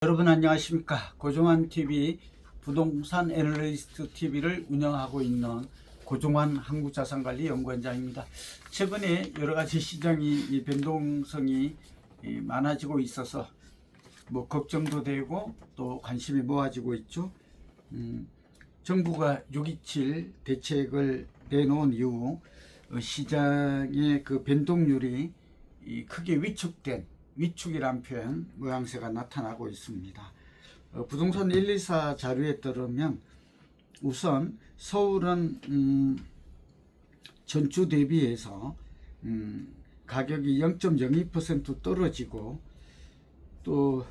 여러분 안녕하십니까. 고종환TV 부동산 애널리스트 TV를 운영하고 있는 고종환 한국자산관리연구원장입니다. 최근에 여러가지 시장이 변동성이 많아지고 있어서 걱정도 되고 또 관심이 모아지고 있죠. 정부가 6.27 대책을 내놓은 이후 시장의 그 변동률이 크게 위축이란 표현 모양새가 나타나고 있습니다. 부동산 124 자료에 따르면 우선 서울은 전주 대비해서 가격이 0.02% 떨어지고 또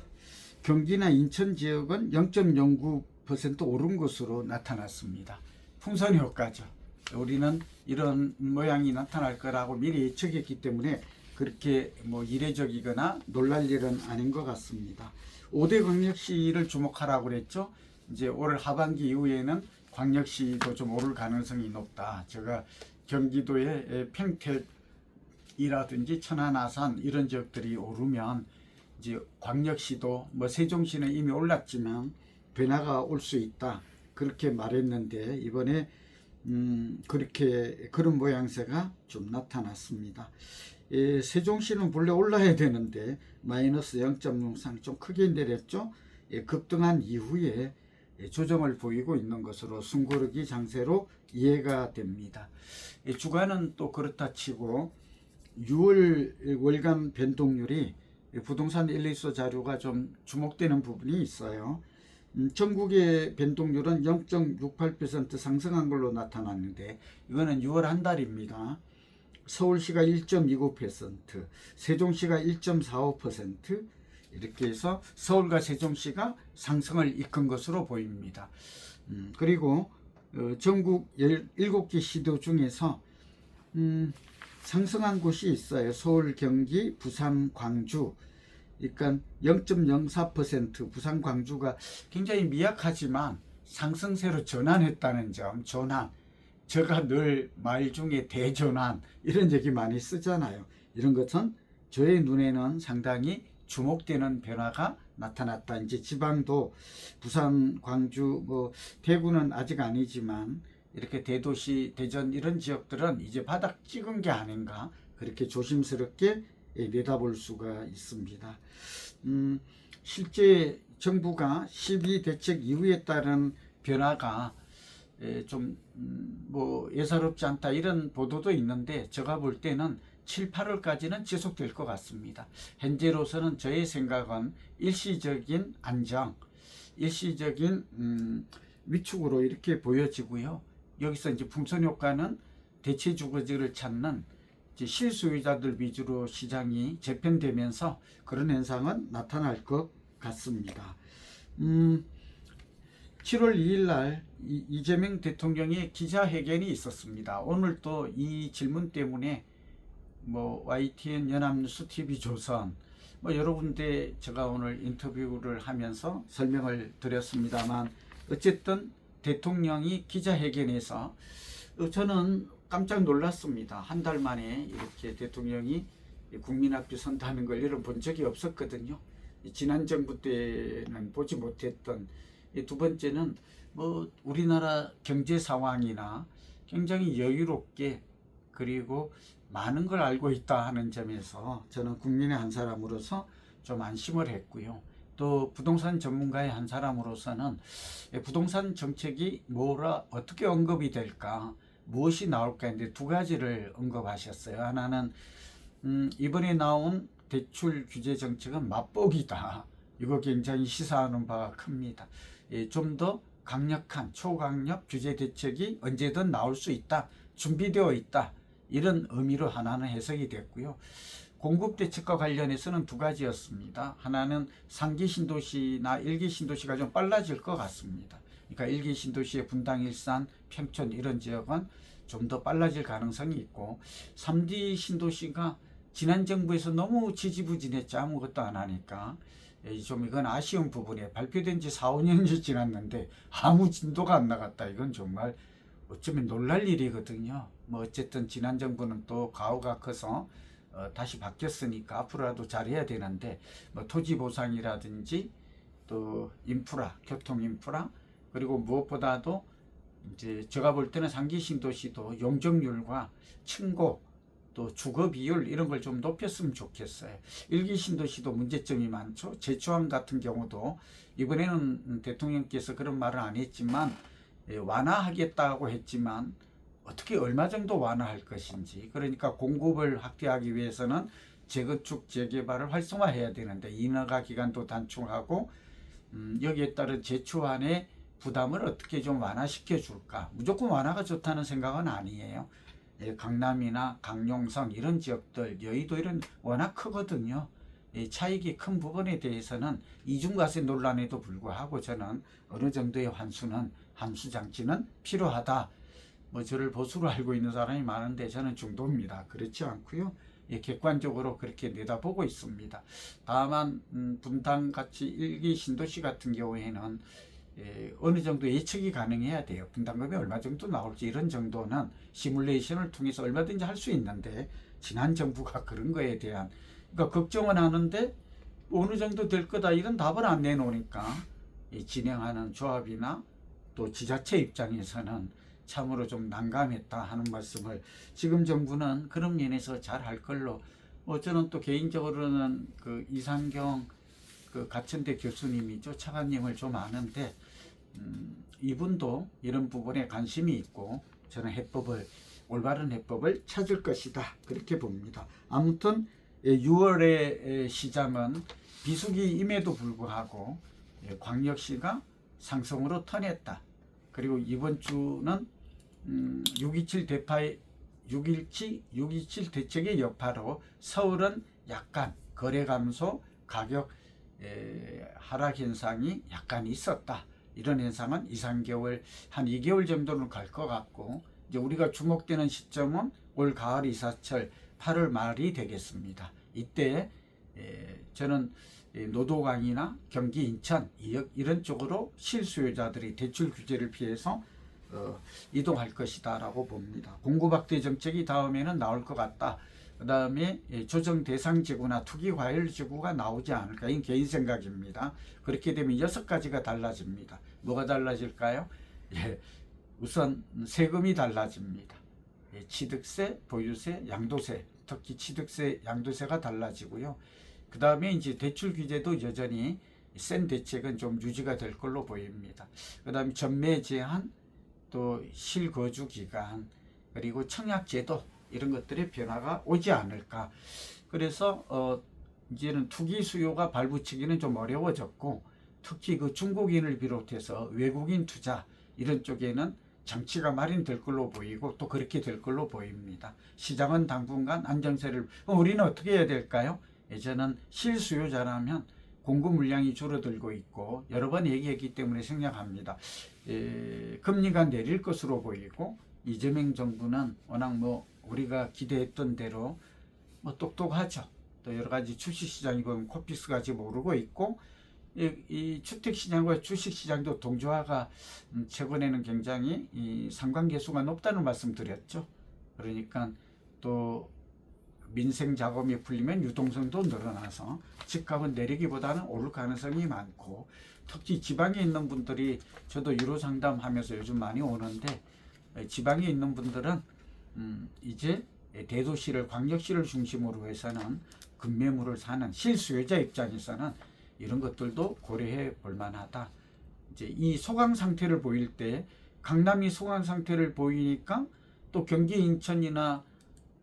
경기나 인천 지역은 0.09% 오른 것으로 나타났습니다. 풍선 효과죠. 우리는 이런 모양이 나타날 거라고 미리 예측했기 때문에 그렇게 이례적이거나 놀랄 일은 아닌 것 같습니다. 5대 광역시를 주목하라고 그랬죠. 이제 올 하반기 이후에는 광역시도 좀 오를 가능성이 높다. 제가 경기도의 평택이라든지 천안, 아산 이런 지역들이 오르면 이제 광역시도 세종시는 이미 올랐지만 변화가 올 수 있다. 그렇게 말했는데 이번에 그런 모양새가 좀 나타났습니다. 세종시는 본래 올라야 되는데 마이너스 0.03 좀 크게 내렸죠. 급등한 이후에 조정을 보이고 있는 것으로 숨고르기 장세로 이해가 됩니다. 주가는 또 그렇다 치고 6월 월간 변동률이 부동산 124 자료가 좀 주목되는 부분이 있어요. 전국의 변동률은 0.68% 상승한 걸로 나타났는데 이거는 6월 한 달입니다. 서울시가 1.29%, 세종시가 1.45%, 이렇게 해서 서울과 세종시가 상승을 이끈 것으로 보입니다. 그리고 전국 17개 시도 중에서 상승한 곳이 있어요. 서울, 경기, 부산, 광주. 그러니까 0.04% 부산, 광주가 굉장히 미약하지만 상승세로 전환했다는 점, 제가 늘 말 중에 대전환 이런 얘기 많이 쓰잖아요. 이런 것은 저의 눈에는 상당히 주목되는 변화가 나타났다. 이제 지방도 부산, 광주, 대구는 아직 아니지만 이렇게 대도시, 대전 이런 지역들은 이제 바닥 찍은 게 아닌가 그렇게 조심스럽게 내다볼 수가 있습니다. 실제 정부가 12대책 이후에 따른 변화가 좀 예사롭지 않다 이런 보도도 있는데 제가 볼 때는 7, 8월까지는 지속될 것 같습니다. 현재로서는 저의 생각은 일시적인 안정, 일시적인 위축으로 이렇게 보여지고요. 여기서 이제 풍선 효과는 대체 주거지를 찾는 실소유자들 위주로 시장이 재편되면서 그런 현상은 나타날 것 같습니다. 7월 2일 날 이재명 대통령의 기자회견이 있었습니다. 오늘 또 이 질문 때문에 YTN, 연합뉴스, TV조선 여러 군데 제가 오늘 인터뷰를 하면서 설명을 드렸습니다만 어쨌든 대통령이 기자회견에서 저는 깜짝 놀랐습니다. 한 달 만에 이렇게 대통령이 국민 앞에 선다는 걸 이런 본 적이 없었거든요. 지난 정부 때는 보지 못했던 두 번째는 우리나라 경제 상황이나 굉장히 여유롭게 그리고 많은 걸 알고 있다 하는 점에서 저는 국민의 한 사람으로서 좀 안심을 했고요. 또 부동산 전문가의 한 사람으로서는 부동산 정책이 어떻게 언급이 될까, 무엇이 나올까 했는데 두 가지를 언급하셨어요. 하나는 이번에 나온 대출 규제 정책은 맛보기다. 이거 굉장히 시사하는 바가 큽니다. 좀 더 강력한 초강력 규제 대책이 언제든 나올 수 있다. 준비되어 있다. 이런 의미로 하나는 해석이 됐고요. 공급 대책과 관련해서는 두 가지였습니다. 하나는 3기 신도시나 1기 신도시가 좀 빨라질 것 같습니다. 그러니까 1기 신도시의 분당, 일산, 평촌 이런 지역은 좀 더 빨라질 가능성이 있고 3기 신도시가 지난 정부에서 너무 지지부진했죠. 아무것도 안 하니까. 좀 이건 아쉬운 부분에 발표된 지 4, 5년이 지났는데 아무 진도가 안 나갔다. 이건 정말 어쩌면 놀랄 일이거든요. 어쨌든 지난 정부는 또 가오가 커서 다시 바뀌었으니까 앞으로라도 잘해야 되는데 토지 보상이라든지 또 인프라, 교통 인프라, 그리고 무엇보다도 이제 제가 볼 때는 상기 신도시도 용적률과 층고 또 주거 비율 이런 걸 좀 높였으면 좋겠어요. 일기 신도시도 문제점이 많죠. 제초항 같은 경우도 이번에는 대통령께서 그런 말을 안 했지만 완화하겠다고 했지만 어떻게 얼마 정도 완화할 것인지, 그러니까 공급을 확대하기 위해서는 재건축 재개발을 활성화해야 되는데 인허가 기간도 단축하고 여기에 따른 제초안의 부담을 어떻게 좀 완화시켜 줄까. 무조건 완화가 좋다는 생각은 아니에요. 강남이나 강용성 이런 지역들, 여의도 이런 워낙 크거든요. 차익이 큰 부분에 대해서는 이중과세 논란에도 불구하고 저는 어느 정도의 환수 장치는 필요하다. 뭐 저를 보수로 알고 있는 사람이 많은데 저는 중도입니다. 그렇지 않고요. 객관적으로 그렇게 내다보고 있습니다. 다만 분당같이 일기 신도시 같은 경우에는 어느 정도 예측이 가능해야 돼요. 분담금이 얼마 정도 나올지 이런 정도는 시뮬레이션을 통해서 얼마든지 할 수 있는데 지난 정부가 그런 거에 대한 그러니까 걱정은 하는데 어느 정도 될 거다 이런 답을 안 내놓으니까 진행하는 조합이나 또 지자체 입장에서는 참으로 좀 난감했다 하는 말씀을 지금 정부는 그런 면에서 잘 할 걸로 저는 또 개인적으로는 그 이상경 그 가천대 교수님이죠. 차관님을 좀 아는데 이분도 이런 부분에 관심이 있고 저는 올바른 해법을 찾을 것이다 그렇게 봅니다. 아무튼 6월의 시장은 비수기임에도 불구하고 광역시가 상승으로 턴했다. 그리고 이번 주는 6.27 대책의 여파로 서울은 약간 거래 감소, 가격 하락 현상이 약간 있었다. 이런 현상은 2~3개월, 한 2개월 정도는 갈 것 같고 이제 우리가 주목되는 시점은 올 가을 이사철 8월 말이 되겠습니다. 이때 저는 노도강이나 경기 인천 이런 쪽으로 실수요자들이 대출 규제를 피해서 이동할 것이다 라고 봅니다. 공급 확대 정책이 다음에는 나올 것 같다. 그 다음에 조정 대상 지구나 투기 과열 지구가 나오지 않을까. 이건 개인 생각입니다. 그렇게 되면 6가지가 달라집니다. 뭐가 달라질까요? 우선 세금이 달라집니다. 취득세, 보유세, 양도세, 특히 취득세, 양도세가 달라지고요. 그 다음에 이제 대출 규제도 여전히 센 대책은 좀 유지가 될 걸로 보입니다. 그 다음에 전매 제한, 또 실거주 기간, 그리고 청약제도 이런 것들의 변화가 오지 않을까. 그래서 이제는 투기 수요가 발붙이기는 좀 어려워졌고 특히 그 중국인을 비롯해서 외국인 투자 이런 쪽에는 장치가 마련될 걸로 보이고 또 그렇게 될 걸로 보입니다. 시장은 당분간 안정세를 우리는 어떻게 해야 될까요? 저는 실수요자라면 공급 물량이 줄어들고 있고 여러 번 얘기했기 때문에 생략합니다. 금리가 내릴 것으로 보이고 이재명 정부는 워낙 우리가 기대했던 대로 똑똑하죠. 또 여러 가지 주식시장이 보면 코피스가 지금 오르고 있고 이 주택시장과 주식시장도 동조화가 최근에는 굉장히 이 상관계수가 높다는 말씀 드렸죠. 그러니까 또 민생 자금이 풀리면 유동성도 늘어나서 집값은 내리기보다는 오를 가능성이 많고 특히 지방에 있는 분들이 저도 유로 상담하면서 요즘 많이 오는데 지방에 있는 분들은 이제 대도시를 광역시를 중심으로 해서는 급매물을 사는 실수요자 입장에서는 이런 것들도 고려해 볼 만하다. 이제 이 소강 상태를 보일 때 강남이 소강 상태를 보이니까 또 경기 인천이나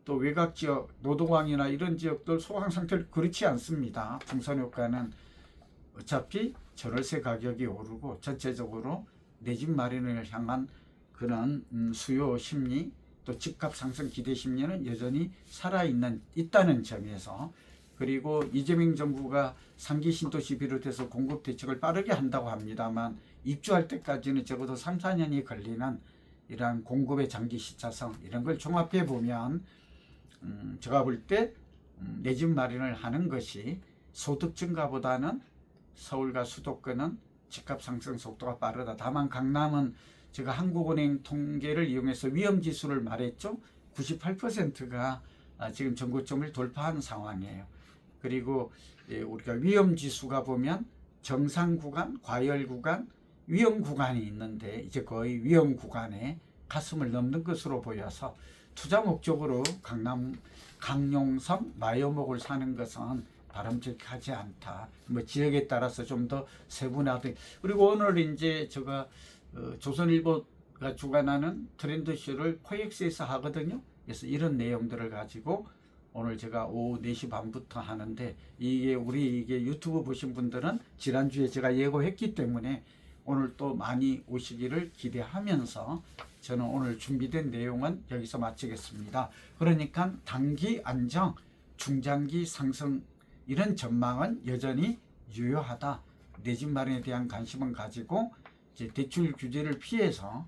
또 외곽 지역 노동항이나 이런 지역들 소강 상태를 그렇지 않습니다. 풍선 효과는 어차피 전월세 가격이 오르고 전체적으로 내 집 마련을 향한 그런 수요 심리 또 집값 상승 기대 심리는 여전히 있다는 점에서 그리고 이재명 정부가 상기 신도시 비롯해서 공급 대책을 빠르게 한다고 합니다만 입주할 때까지는 적어도 3~4년이 걸리는 이러한 공급의 장기 시차성 이런 걸 종합해 보면 제가 볼 때 내 집 마련을 하는 것이 소득 증가보다는 서울과 수도권은 집값 상승 속도가 빠르다. 다만 강남은 제가 한국은행 통계를 이용해서 위험지수를 말했죠. 98%가 지금 전고점을 돌파한 상황이에요. 그리고 우리가 위험지수가 보면 정상 구간, 과열 구간, 위험 구간이 있는데 이제 거의 위험 구간에 가슴을 넘는 것으로 보여서 투자 목적으로 강용성 마요목을 사는 것은 바람직하지 않다. 뭐 지역에 따라서 좀 더 세분화돼. 그리고 오늘 이제 제가 조선일보가 주관하는 트렌드쇼를 코엑스에서 하거든요. 그래서 이런 내용들을 가지고 오늘 제가 오후 4시 반부터 하는데 이게 유튜브 보신 분들은 지난주에 제가 예고했기 때문에 오늘 또 많이 오시기를 기대하면서 저는 오늘 준비된 내용은 여기서 마치겠습니다. 그러니까 단기 안정, 중장기 상승 이런 전망은 여전히 유효하다. 내 집 마련에 대한 관심은 가지고 이제 대출 규제를 피해서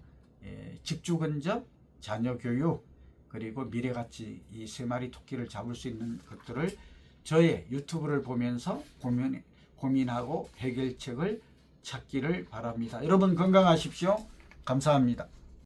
집주 근접, 자녀 교육 그리고 미래가치 이 세 마리 토끼를 잡을 수 있는 것들을 저의 유튜브를 보면서 고민하고 해결책을 찾기를 바랍니다. 여러분 건강하십시오. 감사합니다.